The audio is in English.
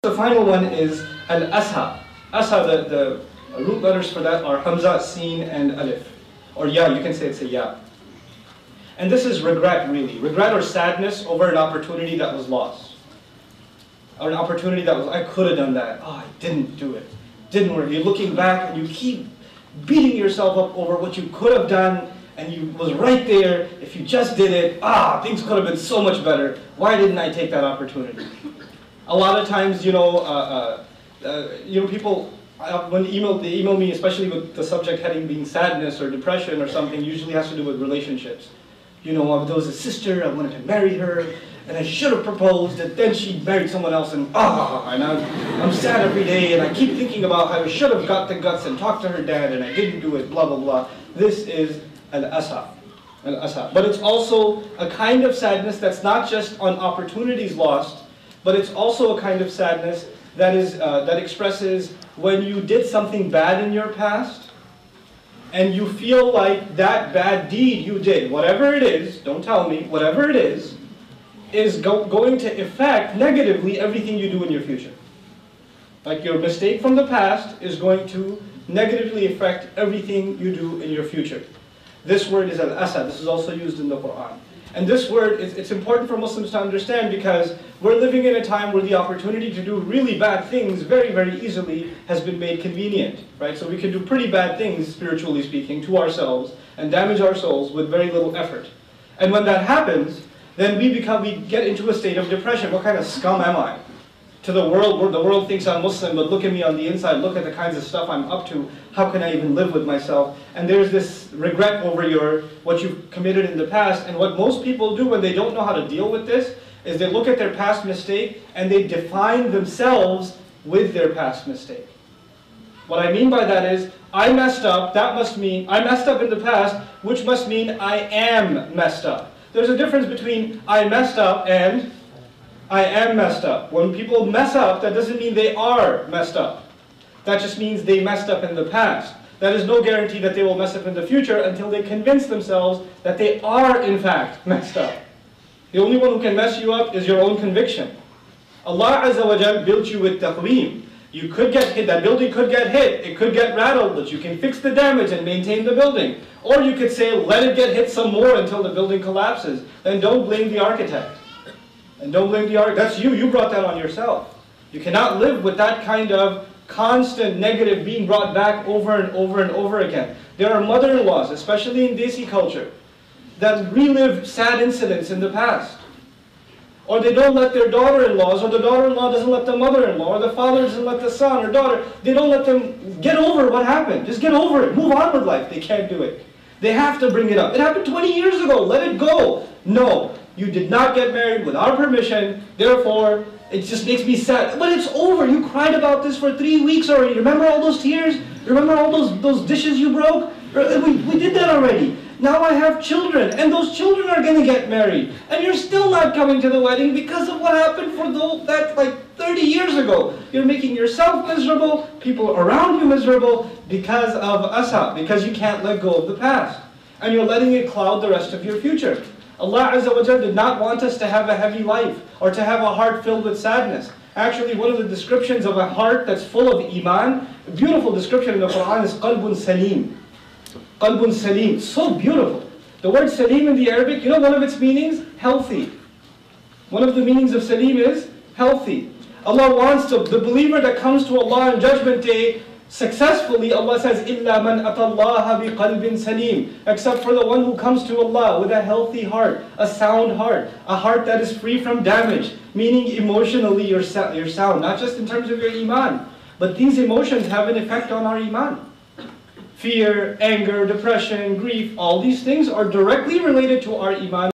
The final one is al-asa. Asa, the root letters for that are hamza, sin, and alif. Or ya, you can say it's a ya. And this is regret, really. Regret or sadness over an opportunity that was lost. Or an opportunity that was, I could have done that. Oh, I didn't do it. Didn't work. You're looking back and you keep beating yourself up over what you could have done, and you was right there. If you just did it, things could have been so much better. Why didn't I take that opportunity? A lot of times, people, when they email me, especially with the subject heading being sadness or depression or something, usually has to do with relationships. There was a sister, I wanted to marry her, and I should have proposed, and then she married someone else, and I'm sad every day, and I keep thinking about how I should have got the guts and talked to her dad, and I didn't do it, blah, blah, blah. This is al-asa. But it's also a kind of sadness that's not just on opportunities lost, but it's also a kind of sadness that expresses when you did something bad in your past, and you feel like that bad deed you did, whatever it is, don't tell me, whatever it is going to affect negatively everything you do in your future. Like your mistake from the past is going to negatively affect everything you do in your future. This word is al-asa. This is also used in the Quran. And this word, it's important for Muslims to understand because we're living in a time where the opportunity to do really bad things very, very easily has been made convenient, right? So we can do pretty bad things, spiritually speaking, to ourselves and damage our souls with very little effort. And when that happens, then we get into a state of depression. What kind of scum am I? To the world, where the world thinks I'm Muslim, but look at me on the inside, look at the kinds of stuff I'm up to, how can I even live with myself? And there's this regret over what you've committed in the past, and what most people do when they don't know how to deal with this, is they look at their past mistake, and they define themselves with their past mistake. What I mean by that is, I messed up, that must mean, I messed up in the past, which must mean I am messed up. There's a difference between I messed up and I am messed up. When people mess up, that doesn't mean they are messed up. That just means they messed up in the past. That is no guarantee that they will mess up in the future until they convince themselves that they are in fact messed up. The only one who can mess you up is your own conviction. Allah Azza wa Jal built you with taqweem. You could get hit, that building could get hit, it could get rattled, but you can fix the damage and maintain the building. Or you could say, let it get hit some more until the building collapses. Then don't blame the architect. And don't blame the architect. That's you brought that on yourself. You cannot live with that kind of constant negative being brought back over and over and over again. There are mother-in-laws, especially in Desi culture, that relive sad incidents in the past. Or they don't let their daughter-in-laws, or the daughter-in-law doesn't let the mother-in-law, or the father doesn't let the son or daughter, they don't let them get over what happened. Just get over it. Move on with life. They can't do it. They have to bring it up. It happened 20 years ago. Let it go. No. You did not get married with our permission, therefore, it just makes me sad. But it's over. You cried about this for 3 weeks already. Remember all those tears? Remember all those dishes you broke? We did that already. Now I have children, and those children are going to get married. And you're still not coming to the wedding because of what happened for that like 30 years ago. You're making yourself miserable, people around you miserable because of asa, because you can't let go of the past. And you're letting it cloud the rest of your future. Allah Azza wa Jalla did not want us to have a heavy life or to have a heart filled with sadness. Actually, one of the descriptions of a heart that's full of iman, a beautiful description in the Quran is qalbun salim. Qalbun salim, so beautiful. The word salim in the Arabic, one of its meanings? Healthy. One of the meanings of salim is healthy. Allah wants the believer that comes to Allah on Judgment Day successfully. Allah says, إِلَّا مَنْ أَتَى اللَّهَ بِقَلْبٍ سَلِيمٍ, except for the one who comes to Allah with a healthy heart, a sound heart, a heart that is free from damage, meaning emotionally you're sound, not just in terms of your iman, but these emotions have an effect on our iman. Fear, anger, depression, grief, all these things are directly related to our iman.